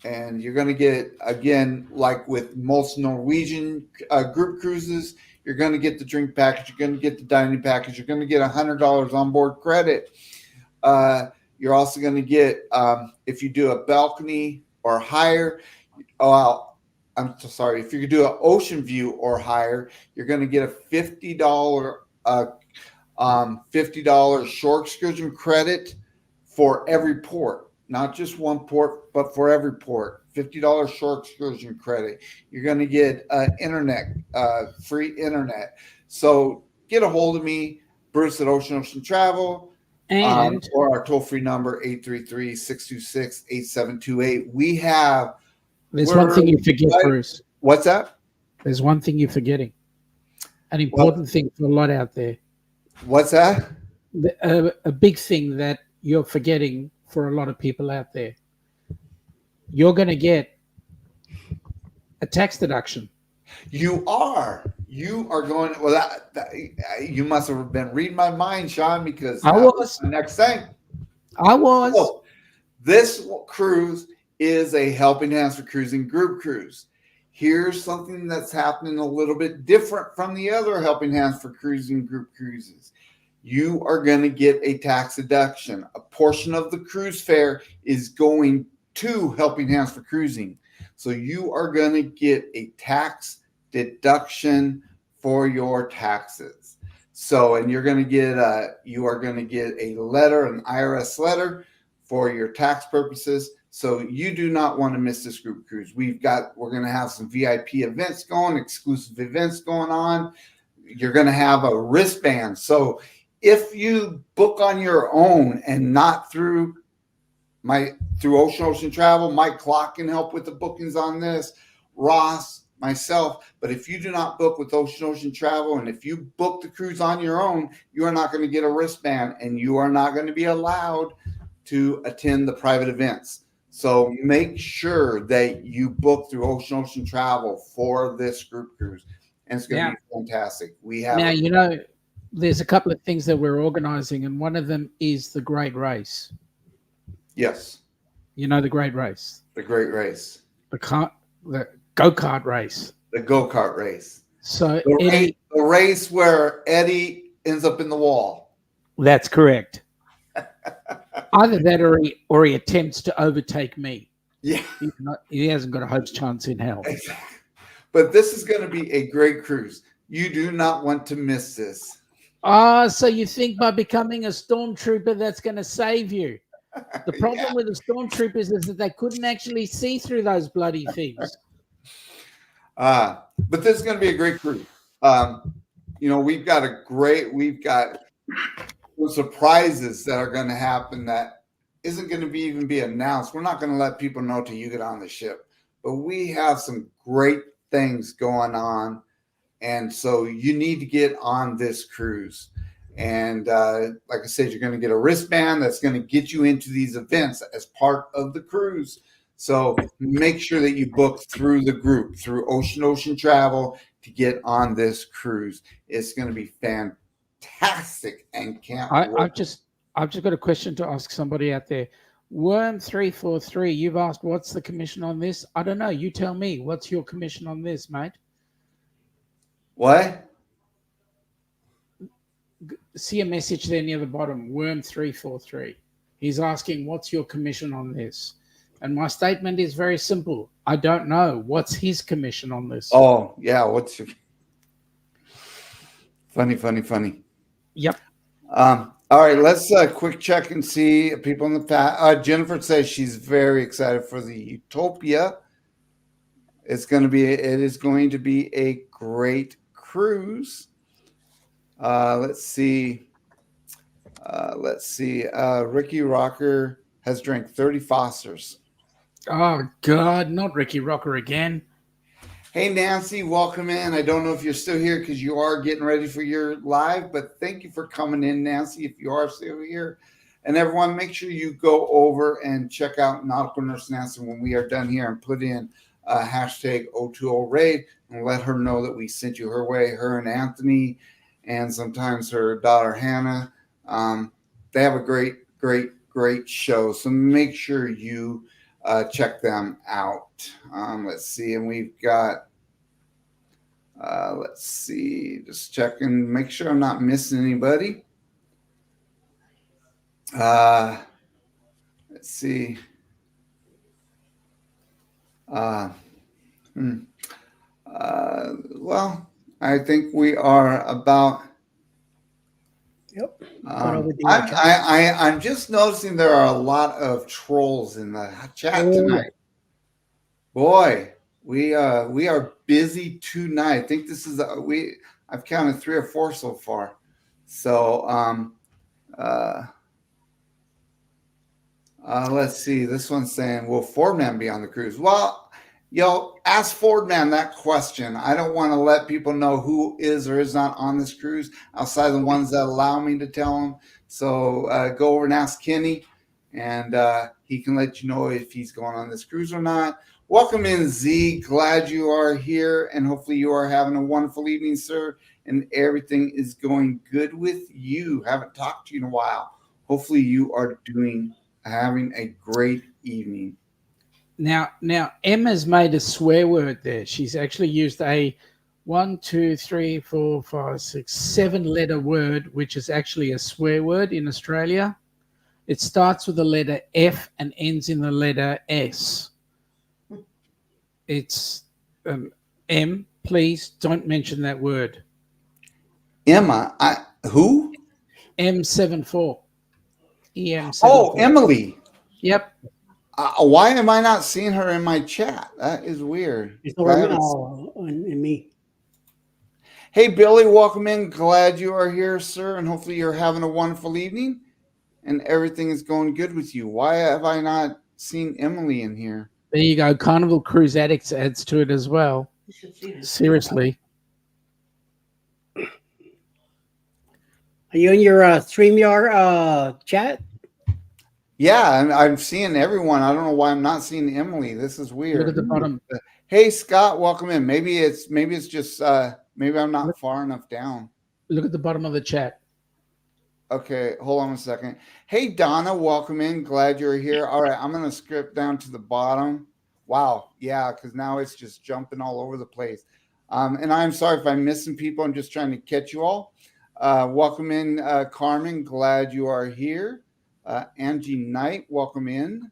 And you're going to get, again, like with most Norwegian group cruises, you're going to get the drink package. You're going to get the dining package. You're going to get $100 on board credit. You're also going to get, if you do a balcony or higher, I'm so sorry. If you do an ocean view or higher, you're going to get a $50 shore excursion credit for every port, not just one port, but for every port. $50 shore excursion credit. You're going to get internet, free internet. So get a hold of me, Bruce at Ocean Travel, And or our toll-free number 833-626-8728. We have. there's one thing you forget, Bruce. What's that? There's one thing you're forgetting. An important thing for a lot out there. What's that? A big thing that you're forgetting for a lot of people out there. You're going to get a tax deduction. You are going. Well, you must have been reading my mind, Sean, because I was. the next thing. I was. So, this cruise is a Helping Hands for Cruising group cruise. Here's something that's happening a little bit different from the other Helping Hands for Cruising group cruises. You are going to get a tax deduction. A portion of the cruise fare is going to Helping Hands for Cruising. So you are going to get a tax deduction for your taxes. So, and you are going to get a letter, an IRS letter for your tax purposes. So you do not want to miss this group cruise. We're going to have some VIP events going, exclusive events going on. You're going to have a wristband. So if you book on your own and not through Ocean Travel, Mike Clock can help with the bookings on this, Ross, myself. But if you do not book with Ocean Travel, and if you book the cruise on your own, you are not going to get a wristband, and you are not going to be allowed to attend the private events. So make sure that you book through Ocean Travel for this group cruise, and it's going to be fantastic. We have now, there's a couple of things that we're organizing, and one of them is the Great Race. Yes. You know the Great Race. The Great Race. The go-kart race. The go-kart race. So the race where Eddie ends up in the wall. That's correct. Either that or he attempts to overtake me. Yeah. He hasn't got a hope's chance in hell. Exactly. But this is going to be a great cruise. You do not want to miss this. So you think by becoming a stormtrooper that's going to save you? The problem with the stormtroopers is that they couldn't actually see through those bloody things. But this is going to be a great cruise. We've got some surprises that are going to happen that isn't going to even be announced. We're not going to let people know till you get on the ship. But we have some great things going on. And so you need to get on this cruise. And like I said, you're going to get a wristband that's going to get you into these events as part of the cruise. So make sure that you book through the group, through Ocean Travel, to get on this cruise. It's going to be fantastic, and can't wait. I've just got a question to ask somebody out there. Worm343, you've asked what's the commission on this? I don't know. You tell me. What's your commission on this, mate? What? see a message there near the bottom, Worm343. He's asking, what's your commission on this? And my statement is very simple. I don't know. What's his commission on this? Oh, yeah. What's your funny? Yep. All right, let's quick check and see people in the past. Jennifer says she's very excited for the Utopia. It is going to be a great cruise. Let's see. Ricky Rocker has drank 30 Fosters. Oh, God, not Ricky Rocker again. Hey, Nancy, welcome in. I don't know if you're still here because you are getting ready for your live, but thank you for coming in, Nancy, if you are still here. And everyone, make sure you go over and check out Nautical Nurse Nancy when we are done here and put in hashtag O2O Raid and let her know that we sent you her way, her and Anthony, and sometimes her daughter, Hannah. They have a great show. So make sure you check them out. Let's see. And we've got, just checking, make sure I'm not missing anybody. Let's see. Well, I think we are about. Yep. I'm just noticing there are a lot of trolls in the chat tonight. Boy, we are busy tonight. I think this is I've counted 3 or 4 so far. So let's see. This one's saying, will Fordman be on the cruise? Well, ask Fordman that question. I don't want to let people know who is or is not on this cruise outside the ones that allow me to tell them. So go over and ask Kenny, and he can let you know if he's going on this cruise or not. Welcome in, Z. Glad you are here, and hopefully you are having a wonderful evening, sir, and everything is going good with you. Haven't talked to you in a while. Hopefully you are having a great evening. Now, Emma's made a swear word there. She's actually used a 1, 2, 3, 4, 5, 6, 7-letter word, which is actually a swear word in Australia. It starts with the letter F and ends in the letter S. It's M. Please don't mention that word. Emma, who? M74. EM74. Oh, Emily. Yep. Why am I not seeing her in my chat? That is weird. It's in me. Hey, Billy, welcome in. Glad you are here, sir, and hopefully you're having a wonderful evening and everything is going good with you. Why have I not seen Emily in here? There you go. Carnival Cruise Addicts adds to it as well. Seriously. Are you in your StreamYard chat? Yeah, I'm seeing everyone. I don't know why I'm not seeing Emily. This is weird. Look at the bottom. Hey, Scott, welcome in. Maybe it's just maybe I'm not far enough down. Look at the bottom of the chat. Okay, hold on a second. Hey, Donna, welcome in. Glad you're here. All right, I'm going to script down to the bottom. Wow, yeah, because now it's just jumping all over the place. And I'm sorry if I'm missing people. I'm just trying to catch you all. Welcome in, Carmen. Glad you are here. Angie Knight, welcome in.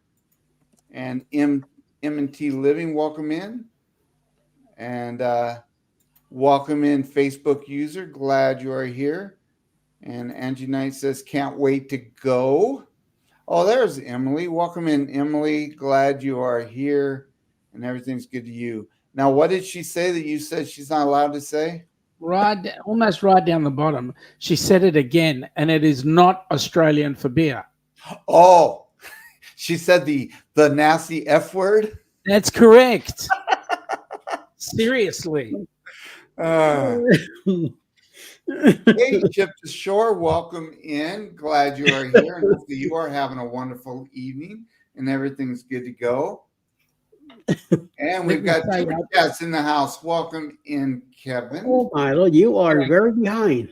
And M&T Living, welcome in. And welcome in, Facebook user. Glad you are here. And Angie Knight says, can't wait to go. Oh, there's Emily. Welcome in, Emily. Glad you are here. And everything's good to you. Now, what did she say that you said she's not allowed to say? Almost right down the bottom. She said it again, and it is not Australian for beer. Oh, she said the nasty F word? That's correct. Seriously. Hey, Chip to Shore, welcome in. Glad you are here, and hopefully you are having a wonderful evening, and everything's good to go. And we've got 2 guests in the house. Welcome in, Kevin. Oh, my Lord, you are very behind.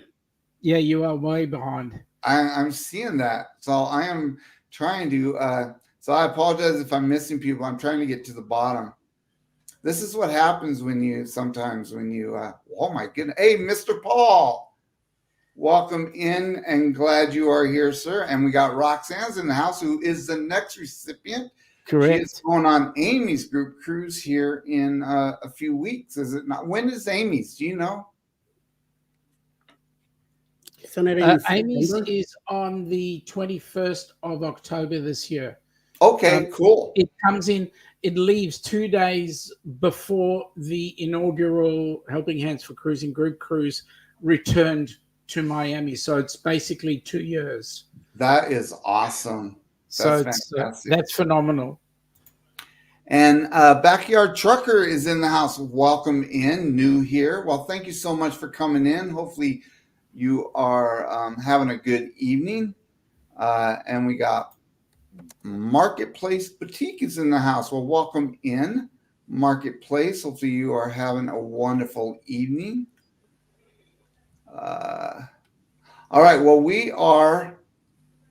Yeah, you are way behind. I'm seeing that. So I am trying to, so I apologize if I'm missing people. I'm trying to get to the bottom. This is what happens when you, oh my goodness. Hey, Mr. Paul. welcome in and glad you are here, sir. And we got Roxanne's in the house, who is the next recipient. She is Correct. going on Amy's group cruise here in a few weeks, is it not? When is Amy's? Do you know? Isn't it in Amy's September? is on the 21st of October this year. Okay, cool. It comes in, it leaves 2 days before the inaugural Helping Hands for Cruising group cruise returned to Miami. So it's basically 2 years. That is awesome. So That's fantastic. that's phenomenal. And Backyard Trucker is in the house. Welcome in, new here. Well, thank you so much for coming in. Hopefully you are having a good evening. And we got Marketplace Boutique is in the house. Well, welcome in, Marketplace. Hopefully you are having a wonderful evening. All right. Well, our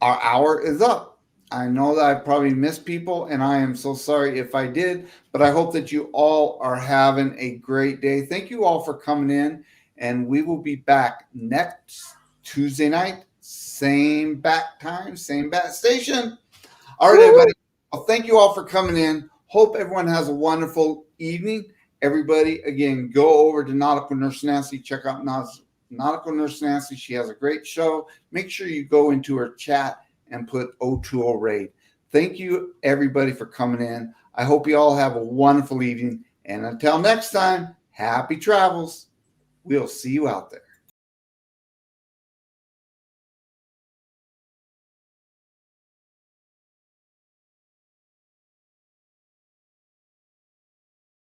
hour is up. I know that I probably missed people, and I am so sorry if I did, but I hope that you all are having a great day. Thank you all for coming in, and we will be back next Tuesday night, same bat time, same bat station. All right, everybody. Well, thank you all for coming in. Hope everyone has a wonderful evening. Everybody, again, go over to Nautical Nurse Nancy. Check out Nautical Nurse Nancy. She has a great show. Make sure you go into her chat and put O2O Raid. Thank you, everybody, for coming in. I hope you all have a wonderful evening. And until next time, happy travels. We'll see you out there.